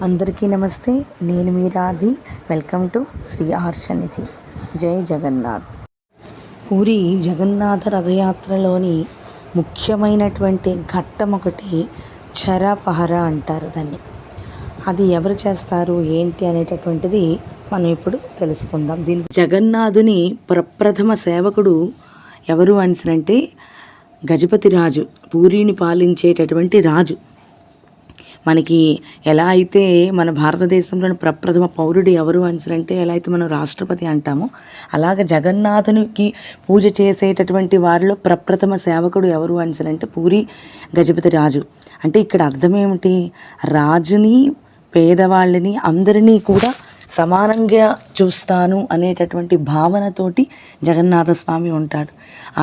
అందరికీ నమస్తే. నేను మీ రాధి. Welcome to Shri Arshanidhi. జై జగన్నాథ్. పూరి జగన్నాథ రథయాత్రలోని ముఖ్యమైనటువంటి ఘట్టం ఒకటి చరపహర అంటారు దాన్ని. అది ఎవరు చేస్తారు ఏంటి అనేటటువంటిది మనం ఇప్పుడు తెలుసుకుందాం. దీనికి జగన్నాథుని ప్రప్రథమ సేవకుడు ఎవరు అనిసరంటే గజపతి రాజు, పూరిని పాలించేటటువంటి రాజు. మనకి ఎలా అయితే మన భారతదేశంలోని ప్రప్రథమ పౌరుడు ఎవరు అంటే ఎలా అయితే మనం రాష్ట్రపతి అంటామో, అలాగ జగన్నాథునికి పూజ చేసేటటువంటి వారిలో ప్రప్రథమ సేవకుడు ఎవరు అంటే పూరి గజపతి రాజు. అంటే ఇక్కడ అర్థం ఏమిటి? రాజుని, పేదవాళ్ళని అందరినీ కూడా సమానంగా చూస్తాను అనేటటువంటి భావనతోటి జగన్నాథ స్వామి ఉంటాడు.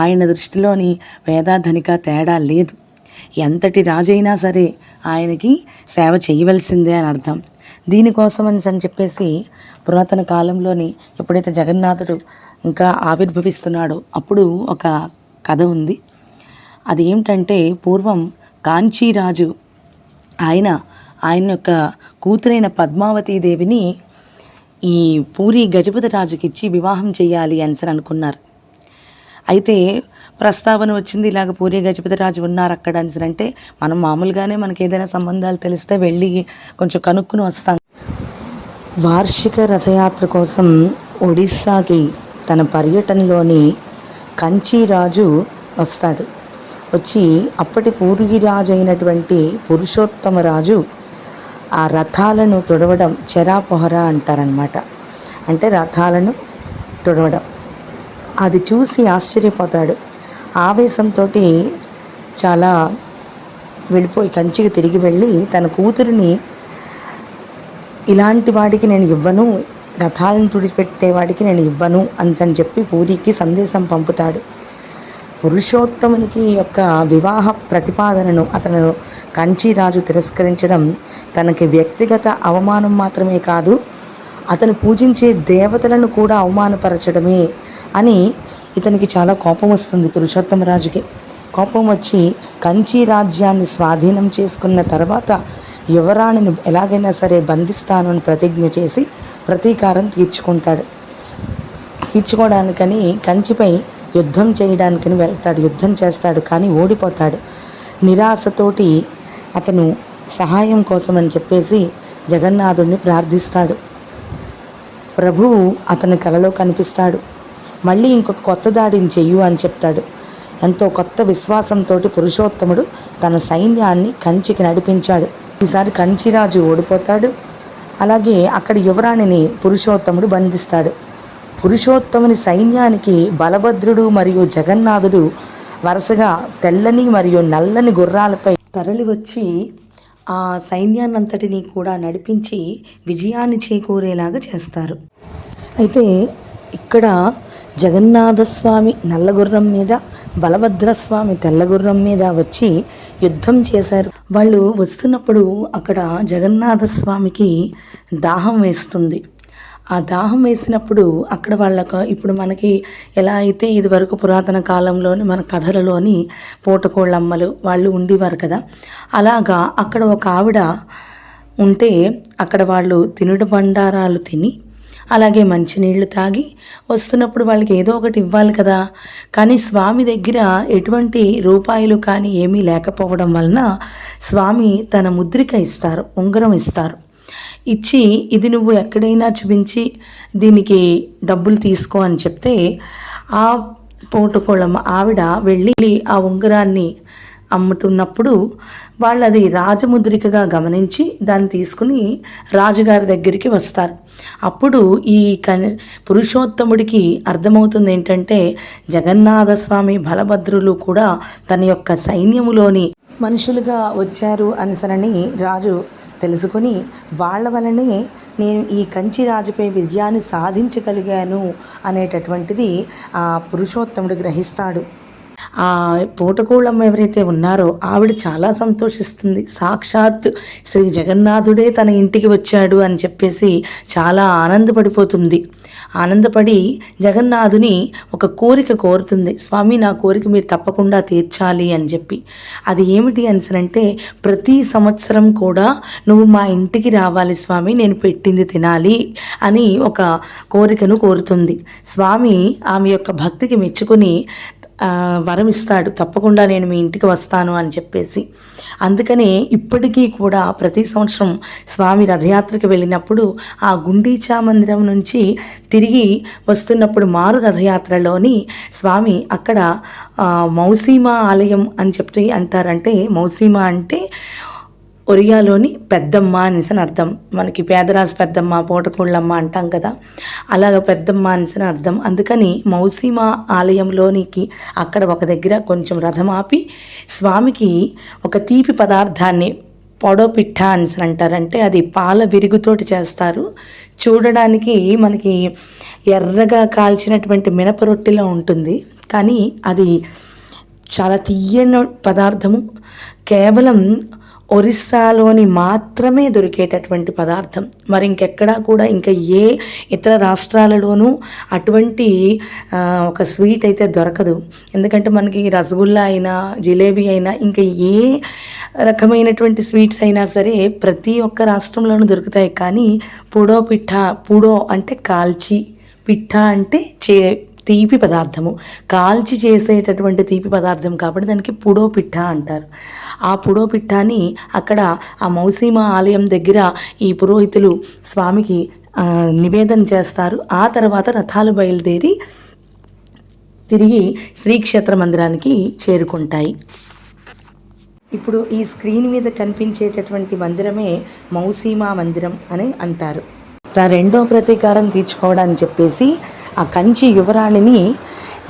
ఆయన దృష్టిలోని పేద ధనిక తేడా లేదు. ఎంతటి రాజైనా సరే ఆయనకి సేవ చేయవలసిందే అని అర్థం. దీనికోసం అని చెప్పేసి పురాతన కాలంలోని ఎప్పుడైతే జగన్నాథుడు ఇంకా ఆవిర్భవిస్తున్నాడో అప్పుడు ఒక కథ ఉంది. అది ఏమిటంటే పూర్వం కాంచీరాజు ఆయన యొక్క కూతురైన పద్మావతీదేవిని ఈ పూరి గజపతి రాజుకి ఇచ్చి వివాహం చేయాలి అని అనుకున్నారు. అయితే ప్రస్తావన వచ్చింది, ఇలాగ పూరి గజపతి రాజు ఉన్నారు అక్కడ అంటే మనం మామూలుగానే మనకి ఏదైనా సంబంధాలు తెలిస్తే వెళ్ళి కొంచెం కనుక్కుని వస్తాం. వార్షిక రథయాత్ర కోసం ఒడిస్సాకి తన పర్యటనలోని కంచీరాజు వస్తాడు. వచ్చి అప్పటి పూర్వీరాజు అయినటువంటి పురుషోత్తమరాజు ఆ రథాలను తుడవడం చరాపొహర అంటారనమాట. అంటే రథాలను తుడవడం. అది చూసి ఆశ్చర్యపోతాడు. ఆవేశంతో చాలా వెళ్ళిపోయి కంచికి తిరిగి వెళ్ళి తన కూతురిని ఇలాంటి వాడికి నేను ఇవ్వను, రథాలను తుడిపెట్టేవాడికి నేను ఇవ్వను అని చెప్పి పూరికి సందేశం పంపుతాడు. పురుషోత్తమునికి యొక్క వివాహ ప్రతిపాదనను అతను కంచీరాజు తిరస్కరించడం తనకి వ్యక్తిగత అవమానం మాత్రమే కాదు, అతను పూజించే దేవతలను కూడా అవమానపరచడమే అని ఇతనికి చాలా కోపం వస్తుంది. పురుషోత్తమరాజుకి కోపం వచ్చి కంచి రాజ్యాన్ని స్వాధీనం చేసుకున్న తర్వాత యువరాణిని ఎలాగైనా సరే బంధిస్తాను అని ప్రతిజ్ఞ చేసి ప్రతీకారం తీర్చుకోవడానికని కంచిపై యుద్ధం చేయడానికని వెళ్తాడు. యుద్ధం చేస్తాడు, కానీ ఓడిపోతాడు. నిరాశతోటి అతను సహాయం కోసం అని చెప్పేసి జగన్నాథుడిని ప్రార్థిస్తాడు. ప్రభువు అతని కలలో కనిపిస్తాడు. మళ్ళీ ఇంకొక కొత్త దాడిని చెయ్యు అని చెప్తాడు. ఎంతో కొత్త విశ్వాసంతో పురుషోత్తముడు తన సైన్యాన్ని కంచికి నడిపించాడు. ఈసారి కంచిరాజు ఓడిపోతాడు. అలాగే అక్కడ యువరాణిని పురుషోత్తముడు బంధిస్తాడు. పురుషోత్తముని సైన్యానికి బలభద్రుడు మరియు జగన్నాథుడు వరుసగా తెల్లని మరియు నల్లని గుర్రాలపై తరలి వచ్చి ఆ సైన్యాన్నంతటినీ కూడా నడిపించి విజయాన్ని చేకూరేలాగా చేస్తారు. అయితే ఇక్కడ జగన్నాథస్వామి నల్లగుర్రం మీద, బలభద్రస్వామి తెల్లగుర్రం మీద వచ్చి యుద్ధం చేశారు. వాళ్ళు వస్తున్నప్పుడు అక్కడ జగన్నాథస్వామికి దాహం వేస్తుంది. ఆ దాహం వేసినప్పుడు అక్కడ వాళ్ళకు ఇప్పుడు మనకి ఎలా అయితే ఇదివరకు పురాతన కాలంలోని మన కథలలోని పూటకోళ్ళమ్మలు వాళ్ళు ఉండేవారు కదా, అలాగా అక్కడ ఒక ఆవిడ ఉంటే అక్కడ వాళ్ళు తినుడు బండారాలు తిని అలాగే మంచినీళ్ళు తాగి వస్తున్నప్పుడు వాళ్ళకి ఏదో ఒకటి ఇవ్వాలి కదా. కానీ స్వామి దగ్గర ఎటువంటి రూపాయలు కానీ ఏమీ లేకపోవడం వలన స్వామి తన ముద్రిక ఇస్తారు, ఉంగరం ఇస్తారు. ఇచ్చి ఇది నువ్వు ఎక్కడైనా చూపించి దీనికి డబ్బులు తీసుకో అని చెప్తే ఆ పూటకోళ్ళమ్మ ఆవిడ వెళ్ళి ఆ ఉంగరాన్ని అమ్ముతున్నప్పుడు వాళ్ళు అది రాజముద్రికగా గమనించి దాన్ని తీసుకుని రాజుగారి దగ్గరికి వస్తారు. అప్పుడు ఈ పురుషోత్తముడికి అర్థమవుతుంది ఏంటంటే జగన్నాథస్వామి బలభద్రులు కూడా తన యొక్క సైన్యములోని మనుషులుగా వచ్చారు అనిసరని రాజు తెలుసుకొని వాళ్ళ వలనే నేను ఈ కంచి రాజుపై విజయాన్ని సాధించగలిగాను అనేటటువంటిది ఆ పురుషోత్తముడు గ్రహిస్తాడు. ఆ పూటకూళ్ళమ్మ ఎవరైతే ఉన్నారో ఆవిడ చాలా సంతోషిస్తుంది. సాక్షాత్ శ్రీ జగన్నాథుడే తన ఇంటికి వచ్చాడు అని చెప్పేసి చాలా ఆనందపడిపోతుంది. ఆనందపడి జగన్నాథుని ఒక కోరిక కోరుతుంది. స్వామి, నా కోరిక మీరు తప్పకుండా తీర్చాలి అని చెప్పి. అది ఏమిటి అనిసనంటే, ప్రతి సంవత్సరం కూడా నువ్వు మా ఇంటికి రావాలి స్వామి, నేను పెట్టింది తినాలి అని ఒక కోరికను కోరుతుంది. స్వామి ఆమె యొక్క భక్తికి మెచ్చుకొని వరం ఇస్తాడు, తప్పకుండా నేను మీ ఇంటికి వస్తాను అని చెప్పేసి. అందుకనే ఇప్పటికీ కూడా ప్రతి సంవత్సరం స్వామి రథయాత్రకు వెళ్ళినప్పుడు ఆ గుండీచా మందిరం నుంచి తిరిగి వస్తున్నప్పుడు మారు రథయాత్రలోని స్వామి అక్కడ మౌసీమా ఆలయం అని చెప్పి అంటారంటే, మౌసీమా అంటే ఒరియాలోని పెద్దమ్మ అనేసి అర్థం. మనకి పేదరాజు పెద్దమ్మ, పూటకూళ్ళమ్మ అంటాం కదా, అలాగ పెద్దమ్మ అనేసి అర్థం. అందుకని మౌసీమా ఆలయంలోనికి అక్కడ ఒక దగ్గర కొంచెం రథం ఆపి స్వామికి ఒక తీపి పదార్థాన్ని పొడోపిట్ట అనేసి అంటారంటే అది పాల విరుగుతోటి చేస్తారు. చూడడానికి మనకి ఎర్రగా కాల్చినటువంటి మినప రొట్టెలో ఉంటుంది, కానీ అది చాలా తీయని పదార్థము. కేవలం ఒరిస్సాలోని మాత్రమే దొరికేటటువంటి పదార్థం. మరి ఇంకెక్కడా కూడా ఇంకా ఏ ఇతర రాష్ట్రాలలోనూ అటువంటి ఒక స్వీట్ అయితే దొరకదు. ఎందుకంటే మనకి రసగుల్లా అయినా జిలేబీ అయినా ఇంకా ఏ రకమైనటువంటి స్వీట్స్ అయినా సరే ప్రతి ఒక్క రాష్ట్రంలోనూ దొరుకుతాయి. కానీ పూడో అంటే కాల్చి, పిట్ట అంటే తీపి పదార్థము, కాల్చి చేసేటటువంటి తీపి పదార్థం కాబట్టి దానికి పుడో పిట్ట అంటారు. ఆ పుడో పిట్టాని అక్కడ ఆ మౌసీమా ఆలయం దగ్గర ఈ పురోహితులు స్వామికి నివేదన చేస్తారు. ఆ తర్వాత రథాలు బయలుదేరి తిరిగి శ్రీక్షేత్ర మందిరానికి చేరుకుంటాయి. ఇప్పుడు ఈ స్క్రీన్ మీద కనిపించేటటువంటి మందిరమే మౌసీమా మందిరం అని అంటారు. రెండో ప్రతీకారం తీర్చుకోవడానికి చెప్పేసి ఆ కంచి యువరాణిని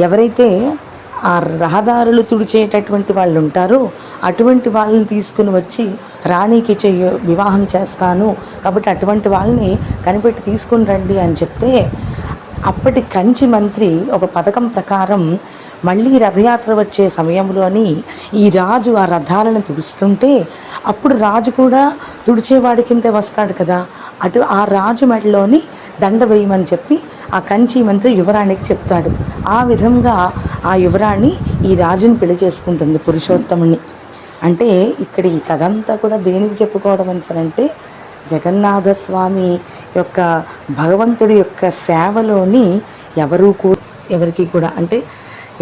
ఎవరైతే ఆ రహదారులు తుడిచేటటువంటి వాళ్ళు ఉంటారో అటువంటి వాళ్ళని తీసుకుని వచ్చి రాణికి వివాహం చేస్తాను కాబట్టి అటువంటి వాళ్ళని కనిపెట్టి తీసుకుని రండి అని చెప్తే, అప్పటి కంచి మంత్రి ఒక పథకం ప్రకారం మళ్ళీ రథయాత్ర వచ్చే సమయంలోని ఈ రాజు ఆ రథాలను తుడుస్తుంటే అప్పుడు రాజు కూడా తుడిచేవాడి కింద వస్తాడు కదా, ఆ రాజు మెడలోని దండ వేయమని చెప్పి ఆ కంచి మంత్రి యువరాణికి చెప్తాడు. ఆ విధంగా ఆ యువరాణి ఈ రాజుని పెళ్లి చేసుకుంటుంది, పురుషోత్తముని. అంటే ఇక్కడ ఈ కథ అంతా కూడా దేనికి చెప్పుకోవడం అంటే జగన్నాథస్వామి యొక్క భగవంతుడి యొక్క సేవలోని ఎవరికి కూడా అంటే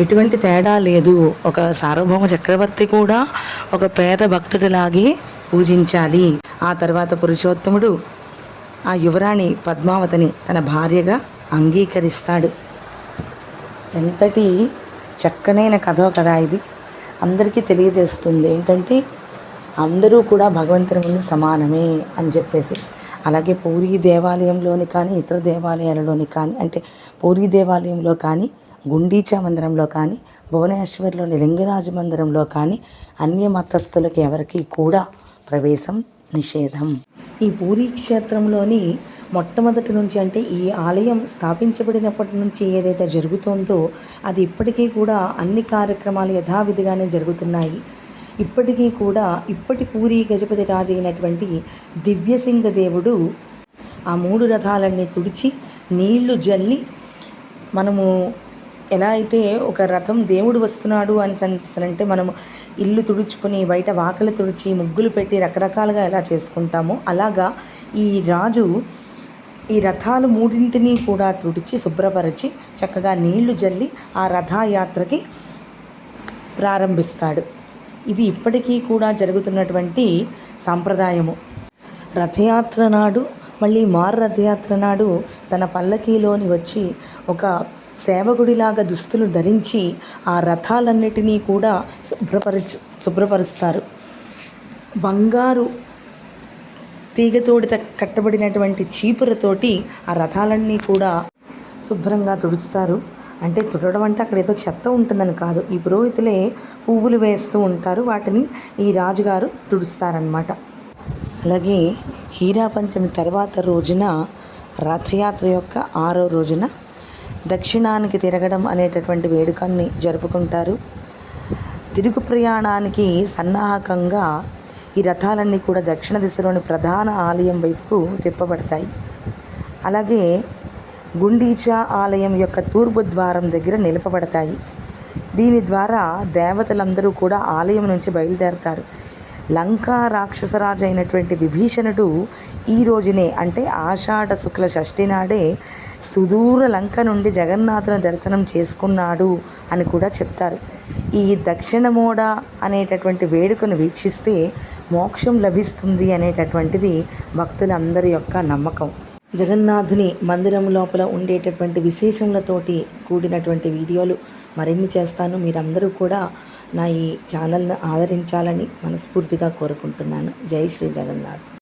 ఎటువంటి తేడా లేదు. ఒక సార్వభౌమ చక్రవర్తి కూడా ఒక పేద భక్తుడిలాగే పూజించాలి. ఆ తర్వాత పురుషోత్తముడు ఆ యువరాణి పద్మావతిని తన భార్యగా అంగీకరిస్తాడు. ఎంతటి చక్కనైన కథో కదా ఇది. అందరికీ తెలియజేస్తుంది ఏంటంటే అందరూ కూడా భగవంతుని ముందు సమానమే అని చెప్పేసి. అలాగే పూరీ దేవాలయంలోని కానీ ఇతర దేవాలయాలలోని కానీ, అంటే పూరీ దేవాలయంలో కానీ, గుండీచా మందిరంలో కానీ, భువనేశ్వర్లోని లింగరాజ మందిరంలో కానీ అన్య మతస్థులకి ఎవరికి కూడా ప్రవేశం నిషేధం. ఈ పూరీ క్షేత్రంలోని మొట్టమొదటి నుంచి అంటే ఈ ఆలయం స్థాపించబడినప్పటి నుంచి ఏదైతే జరుగుతుందో అది ఇప్పటికీ కూడా అన్ని కార్యక్రమాలు యథావిధిగానే జరుగుతున్నాయి. ఇప్పటికీ కూడా ఇప్పటి పూరీ గజపతి రాజు అయినటువంటి దివ్యసింగ దేవుడు ఆ 3 రథాలన్నీ తుడిచి నీళ్లు జల్లి, మనము ఎలా అయితే ఒక రథం దేవుడు వస్తున్నాడు అని అంటే మనము ఇల్లు తుడుచుకొని బయట వాకలు తుడిచి ముగ్గులు పెట్టి రకరకాలుగా ఎలా చేసుకుంటామో అలాగా ఈ రాజు ఈ రథాలు 3 కూడా తుడిచి శుభ్రపరిచి చక్కగా నీళ్లు జల్లి ఆ రథయాత్రకి ప్రారంభిస్తాడు. ఇది ఇప్పటికీ కూడా జరుగుతున్నటువంటి సాంప్రదాయము. రథయాత్ర నాడు మళ్ళీ మారు రథయాత్ర నాడు తన పల్లకీలోని వచ్చి ఒక సేవకుడిలాగా దుస్తులు ధరించి ఆ రథాలన్నిటినీ కూడా శుభ్రపరుస్తారు. బంగారు తీగతోడి కట్టబడినటువంటి చీపురతోటి ఆ రథాలన్నీ కూడా శుభ్రంగా తుడుస్తారు. అంటే తుడవడం అంటే అక్కడ ఏదో చెత్త ఉంటుందని కాదు, ఈ పురోహితులే పువ్వులు వేస్తూ ఉంటారు, వాటిని ఈ రాజుగారు తుడుస్తారనమాట. అలాగే హీరా పంచమి తర్వాత రోజున రథయాత్ర యొక్క 6వ రోజున దక్షిణానికి తిరగడం అనేటటువంటి వేడుకని జరుపుకుంటారు. తిరుగు ప్రయాణానికి సన్నాహకంగా ఈ రథాలన్నీ కూడా దక్షిణ దిశలోని ప్రధాన ఆలయం వైపుకు తిప్పబడతాయి. అలాగే గుండీచా ఆలయం యొక్క తూర్పు ద్వారం దగ్గర నిలపబడతాయి. దీని ద్వారా దేవతలందరూ కూడా ఆలయం నుంచి బయలుదేరతారు. లంకా రాక్షసరాజు అయినటువంటి విభీషణుడు ఈ రోజునే అంటే ఆషాఢ శుక్ల షష్ఠి నాడే సుదూర లంక నుండి జగన్నాథుని దర్శనం చేసుకున్నాడు అని కూడా చెప్తారు. ఈ దక్షిణమోడ అనేటటువంటి వేడుకను వీక్షిస్తే మోక్షం లభిస్తుంది అనేటటువంటిది భక్తులందరి యొక్క నమ్మకం. జగన్నాథుని మందిరం లోపల ఉండేటటువంటి విశేషములతోటి కూడినటువంటి వీడియోలు మరిన్ని చేస్తాను. మీరందరూ కూడా నా ఈ ఛానల్ని ఆదరించాలని మనస్ఫూర్తిగా కోరుకుంటున్నాను. జై శ్రీ జగన్నాథ్.